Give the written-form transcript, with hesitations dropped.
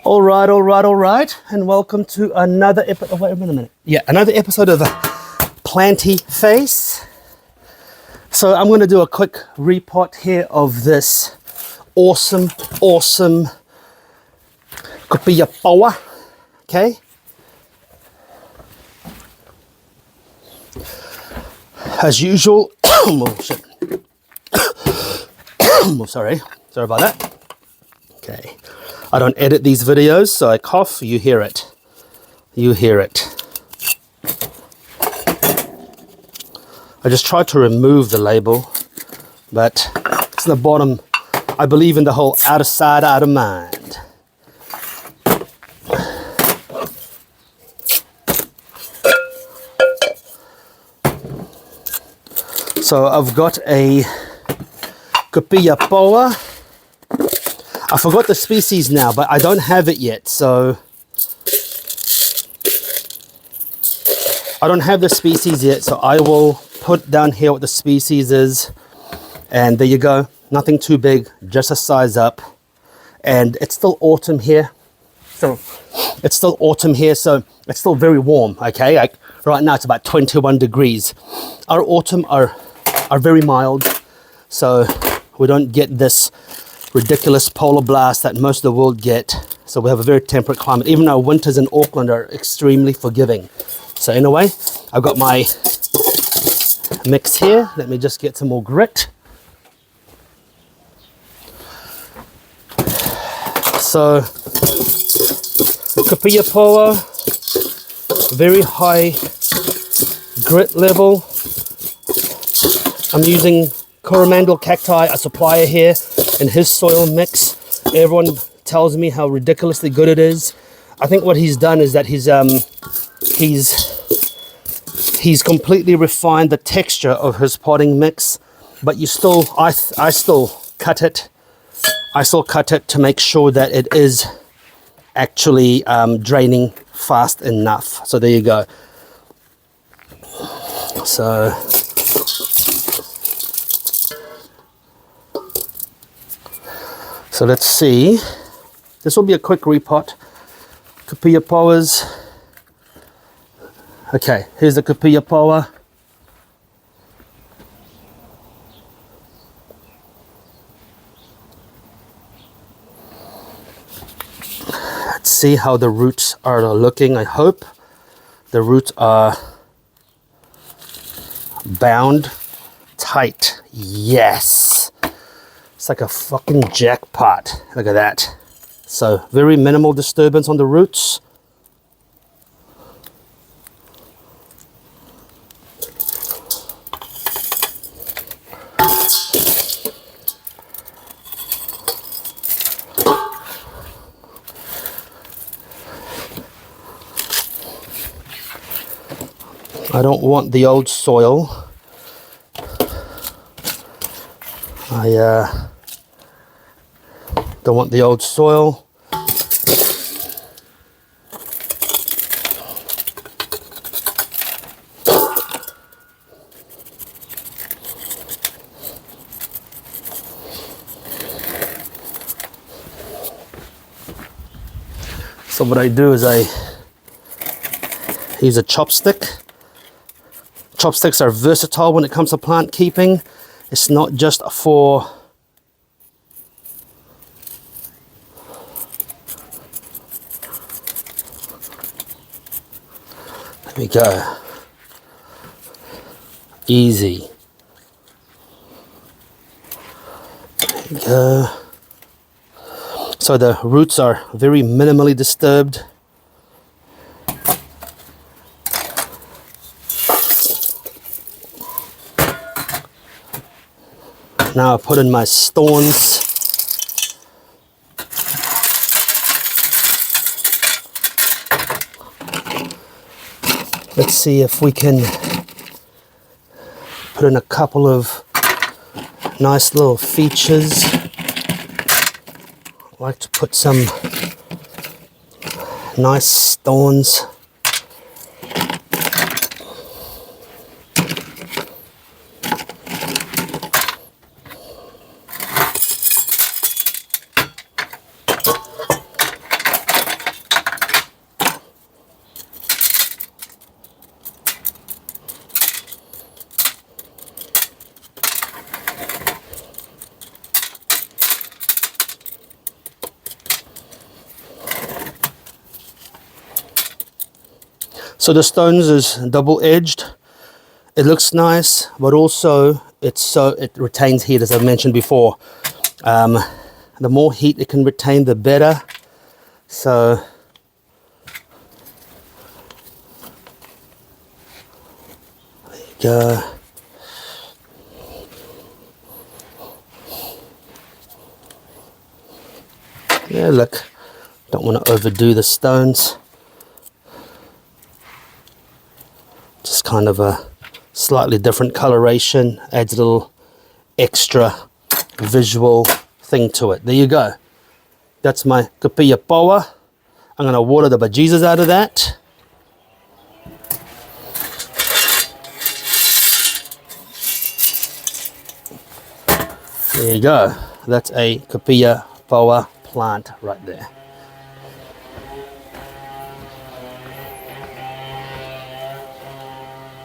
All right, and welcome to another episode. Wait a minute. Yeah, another episode of Planty Face. So I'm going to do a quick repot here of this awesome Copiapoa. Okay. As usual. Oh shit. Sorry about that. Okay. I don't edit these videos, so I cough, you hear it. I just tried to remove the label, but it's in the bottom. I believe in the whole out of sight, out of mind. So I've got a Copiapoa. I forgot the species now, but I don't have it yet, so I don't have the species yet, so I will put down here what the species is, and there you go. Nothing too big, just a size up. And it's still autumn here, so it's still very warm. Okay, like right now it's about 21 degrees. Our autumn are very mild, so we don't get this ridiculous polar blast that most of the world get. So we have a very temperate climate. Even our winters in Auckland are extremely forgiving. So anyway, I've got my mix here. Let me just get some more grit. So Copiapoa, very high grit level. I'm using Coromandel cacti, a supplier here, in his soil mix. Everyone tells me how ridiculously good it is. I think what he's done is that he's completely refined the texture of his potting mix, but I still cut it. I still cut it to make sure that it is actually draining fast enough. So there you go. So let's see. This will be a quick repot. Copiapoas. Okay, here's the Copiapoa. Let's see how the roots are looking. I hope the roots are bound tight. Yes. It's like a fucking jackpot. Look at that. So very minimal disturbance on the roots. I don't want the old soil. Don't want the old soil. So what I do is I use a chopstick. Chopsticks are versatile when it comes to plant keeping. It's not just for there we go. Easy. There we go. So the roots are very minimally disturbed. Now I put in my stones. Let's see if we can put in a couple of nice little features. I like to put some nice stones. So the stones is double-edged. It looks nice, but also it retains heat, as I mentioned before. The more heat it can retain, the better. So there you go. Yeah, look, don't want to overdo the stones. Just kind of a slightly different coloration, adds a little extra visual thing to it. There you go. That's my Copiapoa. I'm going to water the bejesus out of that. There you go. That's a Copiapoa plant right there.